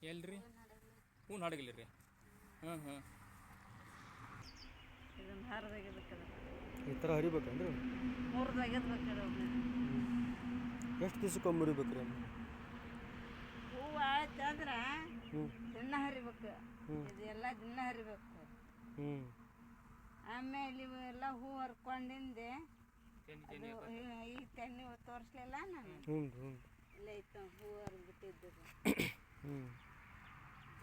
ಎಲ್ರಿ ಹೂನ್ ಹಾಡಗಿಲ್ಲ ರೀ. ಹಾಂ ಹಾಂ ಇದನ್ನ ಹಾರದಾಗಿದ್ದಕ್ಕದ ಈ ಥರ ಹರಿಬೇಕಂದ್ರೆ ಮೂರ್ದಾಗಿದ್ಬೇಕದ ಎಷ್ಟು ದಿವ್ಸಕ್ಕೊಮ್ಮೆ ಹರಿಬೇಕ್ರಿ ಅಮ್ಮ? ಹೂವು ಆಯ್ತು ಅಂದ್ರೆ ಹ್ಞೂ ದಿನ ಹರಿಬೇಕು. ಇದೆಲ್ಲ ದಿನ ಹರಿಬೇಕು. ಹ್ಞೂ ಆಮೇಲೆ ಇವೆಲ್ಲ ಹೂ ಹರ್ಕೊಂಡಿಂದೆ ಅದು ಈ ತೆನ್ನಿ ತೋರಿಸ್ಲಿಲ್ಲ ನಾನು. ಹ್ಞೂ ಹ್ಞೂ ಇಲ್ಲೇ ಇತ್ತು ಹೂ ಹರಿದ್ಬಿಟ್ಟಿದ್ದು. ಹ್ಞೂ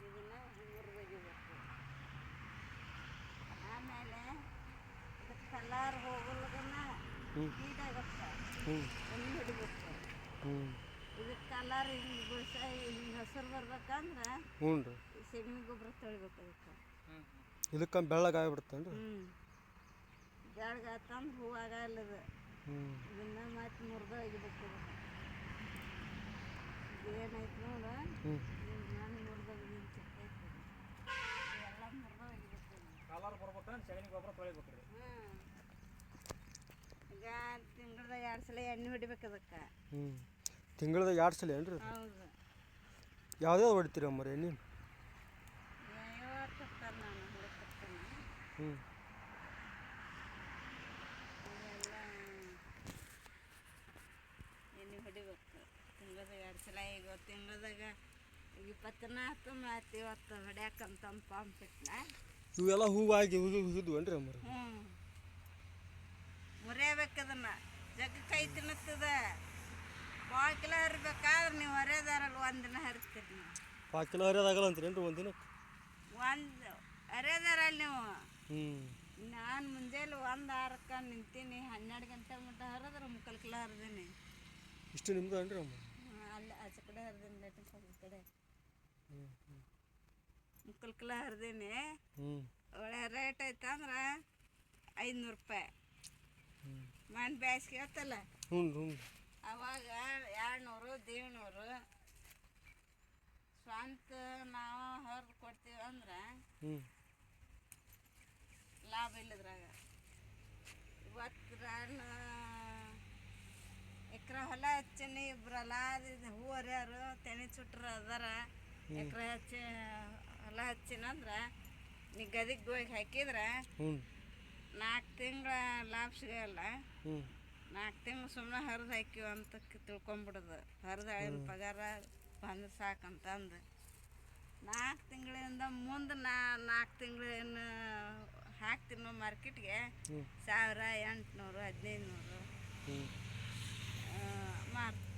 ಇದನ್ನ ಮುರಿದೋಗಿಬೇಕು. ಆಮೇಲೆ ಇದಕ್ಕೆ ಕಲರ್ ಹೋಗಲ್ಗನ ಹೀಟಾಗತ್ತೆ. ಹ್ಞೂ ಎಣ್ಣೆ ಹಿಡಿಬೇಕು. ಹ್ಞೂ ಇದಕ್ಕೆ ಕಲರ್ ಹಿಂಗೆ ಬಿಡ್ಸ ಹಿಂಗೆ ಹಸಿರು ಬರ್ಬೇಕಂದ್ರೆ ಹ್ಞೂ ರೀ ಸೆಗಣಿ ಗೊಬ್ಬರ ತೊಳಿಬೇಕು ಅದಕ್ಕೆ. ಇದಕ್ಕೆ ಬೆಳ್ಳಗೆ ಆಗಿಬಿಡ್ತೇನೆ ರೀ. ಬೆಳಗಾತಂದ್ರೆ ಹೂ ಆಗಲ್ಲದು. ಹ್ಞೂ ಇದನ್ನ ಮತ್ತೆ ಮುರಿದು ಒಗಿಬೇಕು. ಇದೇನೈತೆ ನೋಡು, ಹ್ಞೂ ನಾನು ಮುರಿದೋಗಿದ್ದೀನಿ ಚಿಕ್ಕೈತಿ. ಇವೆಲ್ಲ ಮುರಿದು ಒಗಿಬೇಕು. ಕಲರ್ ಬರ್ಬೇಕಂದ್ರೆ ಸಗಣಿ ಗೊಬ್ಬರ ತೊಳಿಬೇಕು ರೀ. ಈಗ ತಿಂಗ್ಳದಾಗ 2 ಸಲ ಎಣ್ಣೆ ಹೊಡಿಬೇಕು ಅದಕ್ಕೆ. ಹ್ಞೂ ತಿಂಗಳದಾಗ 2 ಸಲ ಏನು ರೀ? ಹೌದು. ಯಾವ್ಯಾವ್ದು ಹೊಡಿತೀರಿ ಅಮ್ಮರಿ ಎಣ್ಣೆ? ಯಾವತ್ತಾನೆ ನಾನು ಹುಡುಕತ್ತಾನೆ. ಹ್ಞೂ ಇವೆಲ್ಲ ಎಣ್ಣೆ ಹೊಡಿಬೇಕು ತಿಂಗ್ಳದಾಗ 2 ಸಲ. ಈಗ ತಿಂಗ್ಳದಾಗ 24 ಮತ್ತು ಇವತ್ತು ಹೊಡ್ಯಾಕಂತ ಪಂಪಿಟ್ನ. ಇವೆಲ್ಲ ಹೂವಾಗಿ ಹುಗಿದ್ವು ಏನು ರೀ ಅಮ್ಮರಿ? ಮುರಿಯಬೇಕದನ್ನು. ಜಗ್ಗ ಕೈ ತಿನ್ನತ್ತದ. 4 ಕಿಲೋ ಹರಿಬೇಕಾದ್ರೆ ನೀವು ಹರಿಯೋದಾರಲ್ಲ 1 ದಿನ ಹರಿತೀರಿ ನೀವು. 4 ಕಿಲೋ ಹರಿಯೋದಾಗಲ್ಲ ಅಂತೀರೇನು ರೀ ಒಂದು ದಿನಕ್ಕೆ? ಒಂದು ಹರಿಯೋದಾರಲ್ಲ ನೀವು. ಹ್ಞೂ ನಾನು ಮುಂಜಾನೆ 1:06ಕ್ಕೆ ನಿಂತೀನಿ. 12 ಗಂಟೆ ಮಟ್ಟ ಹರಿದ್ರೆ 3/4 ಕಿಲೋ ಹರಿದೀನಿ. ಇಷ್ಟು ನಿಮ್ದು ಏನು ರೀ ಅಮ್ಮ? ಅಲ್ಲಿ ಆಚೆ ಕಡೆ ಹರಿದೀನಿ, ಲೇಟಿನ ಪಕ್ಕದ ಕಡೆ ಹ್ಞೂ 3/4 ಕಿಲೋ ಹರಿದೀನಿ. ಹ್ಞೂ ಒಳ್ಳೆ ರೇಟ್ ಐತಂದ್ರೆ 500 ರೂಪಾಯಿ. ಹ್ಞೂ ಮನೆ ಬೇಸಿಗೆ ಆಯ್ತಲ್ಲ ಹ್ಞೂ ಹ್ಞೂ ಅವಾಗ 200 150. ಸ್ವಂತ ನಾವು ಹರಿದು ಕೊಡ್ತೀವಿ ಅಂದ್ರೆ ಹ್ಞೂ ಲಾಭ ಇಲ್ಲದ್ರಾಗ. ಇವತ್ತು ನಾನು ಎಕರೆ ಹೊಲ ಹಚ್ಚೀನಿ. ಇಬ್ಬರಲ್ಲ ಹೂ ಹರಿಯೋರು ತೆನೆ ಚುಟ್ರು ಅದಾರ. ಎಕರೆ ಹೊಲ ಹಚ್ಚಿನಂದ್ರೆ ನೀ ಗದಿಗೆ ಹೋಗಿ ಹಾಕಿದ್ರೆ ಹ್ಞೂ 4 ತಿಂಗಳ ಲಾಭ ಸಿಗಲ್ಲ. ಹ್ಞೂ 4 ತಿಂಗಳು ಸುಮ್ಮನೆ ಹರಿದು ಹಾಕಿವಿ ಅಂತ ತಿಳ್ಕೊಂಬಿಡೋದು. ಹರಿದು ಹಳಿನ ಪಗಾರ ಬಂದ್ರೆ ಸಾಕಂತಂದು 4 ತಿಂಗಳಿಂದ ಮುಂದೆ 4 ತಿಂಗಳು ಏನು ಹಾಕ್ತೀನೋ ಮಾರ್ಕೆಟ್ಗೆ 1800 1500 ಹ್ಞೂ ಮಾರ್ತೀವಿ.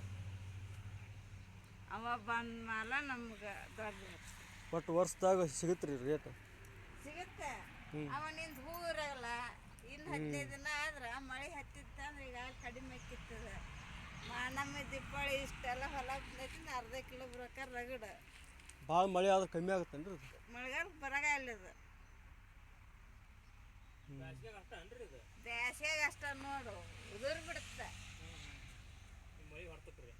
ಅವ ಬಂದ ಮಾಲ ನಮ್ಗೆ ದೊಡ್ಡ ಒಟ್ಟು ವರ್ಷದಾಗ ಸಿಗುತ್ತೆ ರೀ ರೇಟ್? ಸಿಗುತ್ತೆ. ಅವನಿಂದ ಹೂ ಇರಲ್ಲ. ಇನ್ನು 15 ದಿನ ಆದ್ರೆ ಮಳೆ ಹತ್ತಿತ್ತಂದ್ರೆ ಈಗ ಕಡಿಮೆ ಆಕ್ಕಿತ್ತದ. ನಮ್ಮ ದೀಪಾವಳಿ ಇಷ್ಟೆಲ್ಲ ಹೊಲ ಬಂದೈತಿ. 1/2 ಕಿಲೋ ಬರೋಕೆ ರಗಡ. ಭಾಳ ಮಳೆ ಆದ್ರೆ ಕಮ್ಮಿ ಆಗುತ್ತೇನು ರೀ? ಮಳೆಗಾಲ ಬರಾಗ ಅಲ್ಲದು. ಬೇಸಿಗೆ ಅಷ್ಟ ನೋಡು ಉದುರ್ ಬಿಡುತ್ತೆ. ಮಳೆ ಹೊಡ್ತಕ್ರಿ.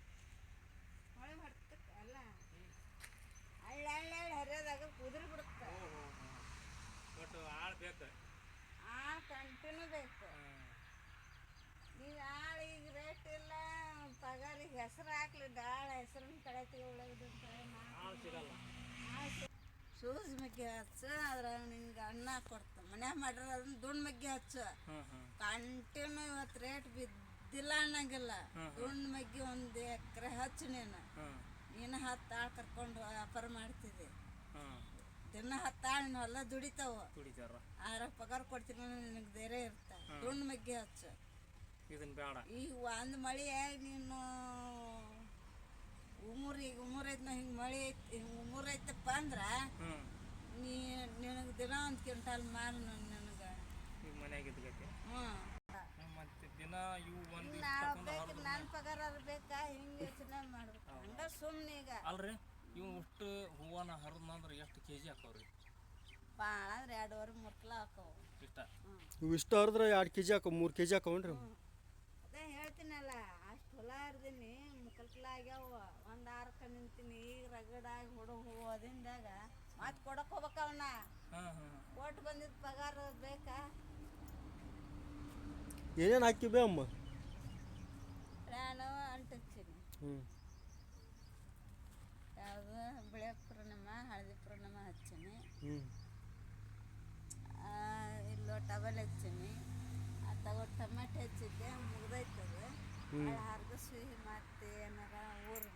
ಮಳೆ ಹೊಡ್ತಕ್ಕೆ ಅಲ್ಲ ಹಳ್ಳಿ ಹರಿಯೋದಾಗ ಉದುರಿ ಬಿಡುತ್ತೆ. ಒಟ್ಟು ಆಳು ಬೇಕು. ಆಳು ಕಂಟಿನ್ಯೂ ಬೇಕು. ನೀವು ಆಳು ಈಗ ರೇಟ್ ಇಲ್ಲ. ಪಗಾರಿಗೆ ಹೆಸರು ಹಾಕ್ಲಿಲ್ಲ. ಆಳು ಹೆಸರನ್ನ ಕಡೆ ತೆಗೊಳ್ಳೋದು ಸಿಗಲ್ಲ. ಸೂಜ್ ಮಗ್ಗಿ ಹಚ್ಚು. ಅದ್ರಾಗ ನಿಂಗೆ ಅನ್ನ ಕೊಡ್ತು. ಮನ್ಯಾಗ ಮಾಡಿರೋ ಅದನ್ನ ದುಂಡು ಮಗ್ಗಿ ಹಚ್ಚು. ಕಂಟಿನ್ಯೂ ಇವತ್ತು ರೇಟ್ ಬಿದ್ದಿಲ್ಲ ಅನ್ನಂಗಿಲ್ಲ. ದುಂಡು ಮಗ್ಗಿ 1 ಎಕರೆ ಹಚ್ಚು. ನೀನು 10 ಆಳು ಕರ್ಕೊಂಡು ವ್ಯಾಪಾರ ಮಾಡ್ತಿದ್ದೆ. ದಿನ 10 ಆಳು ನೀನು ಎಲ್ಲ ದುಡಿತಾವ. ಆದ್ರೆ ಪಗಾರ ಕೊಡ್ತೀನಿ ನಿನಗೆ ಬೇರೆ ಇರ್ತ. ದುಂಡು ಮಗ್ಗಿ ಹಚ್ಚು. ಇದನ್ನ ಬೇಡ. ಈಗ 1 ಮಳೆ ನೀನು ಉಮೂರೈತನ ಹಿಂಗೆ ಮಳೆ ಐತಿ ಉಮೂರೈತಪ್ಪ ಅಂದ್ರೆ ನಿನಗೆ ದಿನ 1 ಕ್ವಿಂಟಾಲ್ ಮಾರು ನನಗೆ ಈಗ ಮನ್ಯಾಗ ಇದ್ಗಕ್ಕೆ. ಮತ್ತೆ ದಿನ ಇವು ಒಂದು ನನ್ನ ಪಗಾರ ಅದು ಬೇಕಾ ಹಿಂಗೆ ಯೋಚನೆ ಮಾಡ್ಬೇಕು. ಹಂಗ ಸುಮ್ಮನೆ ಈಗ ಅಲ್ರಿ ಇವು ಅಷ್ಟು ಹೂವನ ಹರಿದ್ನಂದ್ರೆ ಎಷ್ಟು ಕೆ ಜಿ ಹಾಕವ್ರಿ? ಭಾಳ ಅಂದ್ರೆ 2.5-3 ಕಿಲೋ ಹಾಕವು. ಇಷ್ಟ ಇವು ಇಷ್ಟು ಹರಿದ್ರೆ 2 ಕೆ ಜಿ ಹಾಕವು 3 ಕೆ ಜಿ ಹಾಕವನ್ರಿ? ಅದೇ ಹೇಳ್ತೀನಲ್ಲ ಅಷ್ಟು ಹೊಲ ಹರಿದೀನಿ. 3/4 ಕಿಲೋ ಆಗ್ಯಾವ. 1/06ಕ್ಕೆ ನಿಂತೀನಿ. ಈಗ ರಗಡಾಗಿ ಹೂ ಅದಿಂದಾಗ ಮತ್ತೆ ಕೊಡಕ್ಕೆ ಹೋಗ್ಬೇಕ. ಅವನ್ನ ಕೊಟ್ಟು ಬಂದಿದ್ದು ಪಗಾರ ಬೇಕಾ? ಏನೇನು ಹಾಕಿಬೇ ಅಮ್ಮ? ನಾನು ಅಂಟಿಸ್ತೀನಿ. ಹ್ಞೂ ಯಾವುದು ಬೆಳೆ ಪೂರ್ಣಿಮಾ ಹಳದಿ ಪೂರ್ಣಿಮಾ ಹಚ್ಚೀನಿ, ಹ್ಞೂ ಇಲ್ಲೋ ಟಬಲ್ ಹಚ್ಚೀನಿ, ತಗೋ ಟಮಾಟೆ ಹಚ್ಚಿದ್ದೆ ಮುಗ್ದೈತದ. ಹರ್ಗಸ್ವಿ ಮತ್ತೆ ಏನಾರ ಊರು